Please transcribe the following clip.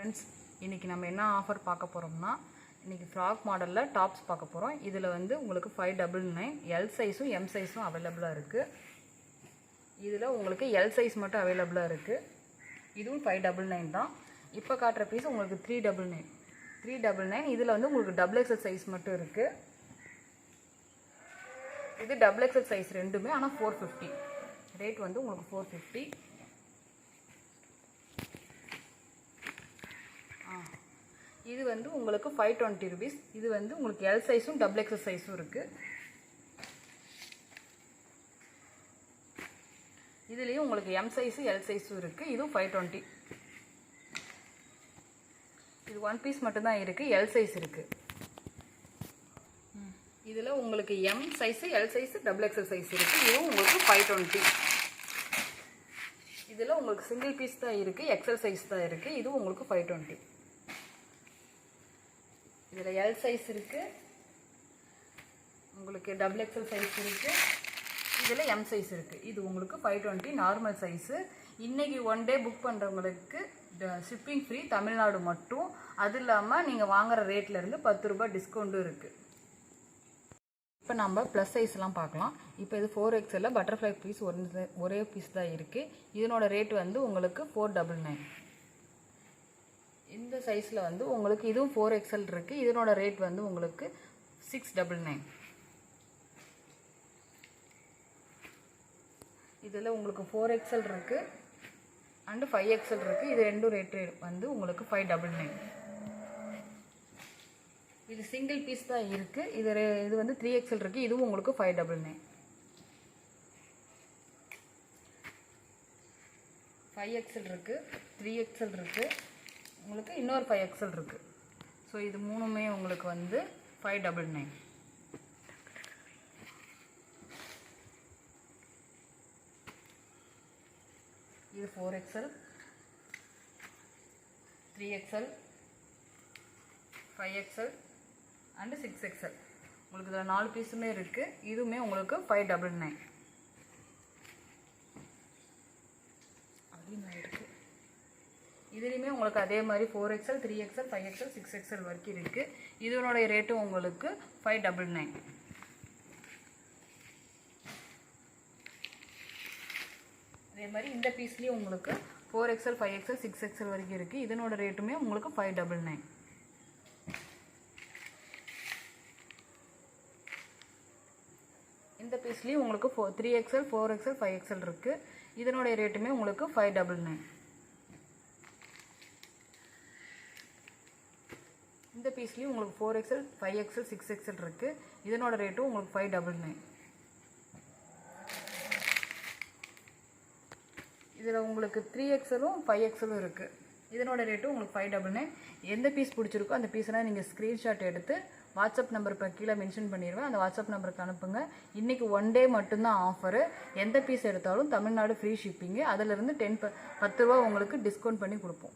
Friends, இன்றைக்கி நம்ம என்ன ஆஃபர் பார்க்க போகிறோம்னா, இன்றைக்கி ஃப்ராக் மாடலில் டாப்ஸ் பார்க்க போகிறோம். இதில் வந்து உங்களுக்கு 599 எல் சைஸும் எம் சைஸும் அவைலபிளாக இருக்குது. இதில் உங்களுக்கு எல் சைஸ் மட்டும் அவைலபிளாக இருக்குது. இதுவும் 599 தான். இப்போ காட்டுற பீஸ் உங்களுக்கு 399. இதில் வந்து உங்களுக்கு டபுள் எக்ஸல் சைஸ் மட்டும் இருக்குது. இது டபுள் எக்ஸல் சைஸ் ரெண்டுமே, ஆனால் 450. ரேட் வந்து உங்களுக்கு 450. இது வந்து உங்களுக்கு 520 rupees. இது வந்து உங்களுக்கு எல் சைஸும் டபுள் எக்ஸல் சைஸும் இருக்குது. இதுலேயும் உங்களுக்கு எம் சைஸு எல் சைஸும் இருக்குது. இதுவும் 520. இது ஒன் பீஸ் மட்டும்தான் இருக்குது, எல் சைஸ் இருக்குது. இதில் உங்களுக்கு M size L size double XL size இருக்குது. இதுவும் உங்களுக்கு 520. இதில் உங்களுக்கு சிங்கிள் பீஸ் தான் இருக்குது, எக்ஸல் சைஸ் தான் இருக்குது. இதுவும் உங்களுக்கு 520. இதில் எல் சைஸ் இருக்குது, உங்களுக்கு டபுள் எக்ஸல் சைஸ் இருக்குது, இதில் எம் சைஸ் இருக்குது. இது உங்களுக்கு 520 நார்மல் சைஸு. இன்றைக்கி ஒன் டே புக் பண்ணுறவங்களுக்கு ஷிப்பிங் ஃப்ரீ, தமிழ்நாடு மட்டும். அது இல்லாமல் நீங்கள் வாங்குகிற ரேட்லேருந்து 10 ரூபாய் டிஸ்கவுண்ட்டும் இருக்குது. இப்போ நம்ம ப்ளஸ் சைஸ்லாம் பார்க்கலாம். இப்போ இது 4XL பட்டர்ஃப்ளை பீஸ் ஒரே பீஸ் தான் இருக்குது. இதனோட ரேட் வந்து உங்களுக்கு 499. இந்த சைஸில் வந்து உங்களுக்கு இதுவும் 4XL இருக்குது. இதனோட ரேட் வந்து உங்களுக்கு 699. இதில் உங்களுக்கு 4XL இருக்குது அண்டு 5XL இருக்குது. இது ரெண்டும் ரேட்டு வந்து உங்களுக்கு 599. இது சிங்கிள் பீஸ் தான் இருக்குது. இது வந்து 3XL இருக்குது. இதுவும் உங்களுக்கு 599. 5XL இருக்குது, 3XL இருக்குது, உங்களுக்கு இன்னொரு 5XL இருக்குது. ஸோ இது மூணுமே உங்களுக்கு வந்து 599. இது 4XL, 3XL, 5XL and 6XL. உங்களுக்கு இதில் 4 பீஸுமே இருக்குது. இதுவுமே உங்களுக்கு 599. இதுலேயுமே உங்களுக்கு அதே மாதிரி 4XL, 3XL, 5XL, 6XL வரைக்கும் இருக்குது. இதனுடைய ரேட்டும் உங்களுக்கு 599. அதே மாதிரி இந்த பீஸ்லேயும் உங்களுக்கு 4XL, 5XL, 6XL வரைக்கும் இருக்குது. இதனோட ரேட்டுமே உங்களுக்கு 599. இந்த பீஸ்லேயும் உங்களுக்கு 3XL, 4XL, 5XL இருக்குது. இதனுடைய ரேட்டுமே உங்களுக்கு 599. இந்த பீஸ்லேயும் உங்களுக்கு 4XL, 5XL, 6XL இருக்குது. இதனோட ரேட்டும் உங்களுக்கு 599. இதில் உங்களுக்கு 3XLும் 5XLும் இருக்குது. இதனோட ரேட்டும் உங்களுக்கு 599. எந்த பீஸ் பிடிச்சிருக்கோ அந்த பீஸெல்லாம் நீங்கள் ஸ்க்ரீன்ஷாட் எடுத்து வாட்ஸ்அப் நம்பர் இப்போ கீழே மென்ஷன் பண்ணிடுவேன். அந்த வாட்ஸ்அப் நம்பருக்கு அனுப்புங்க. இன்றைக்கி ஒன் டே மட்டும்தான் ஆஃபரு. எந்த பீஸ் எடுத்தாலும் தமிழ்நாடு ஃப்ரீ ஷிப்பிங்கு. அதிலிருந்து 10 ரூபா உங்களுக்கு டிஸ்கவுண்ட் பண்ணி கொடுப்போம்.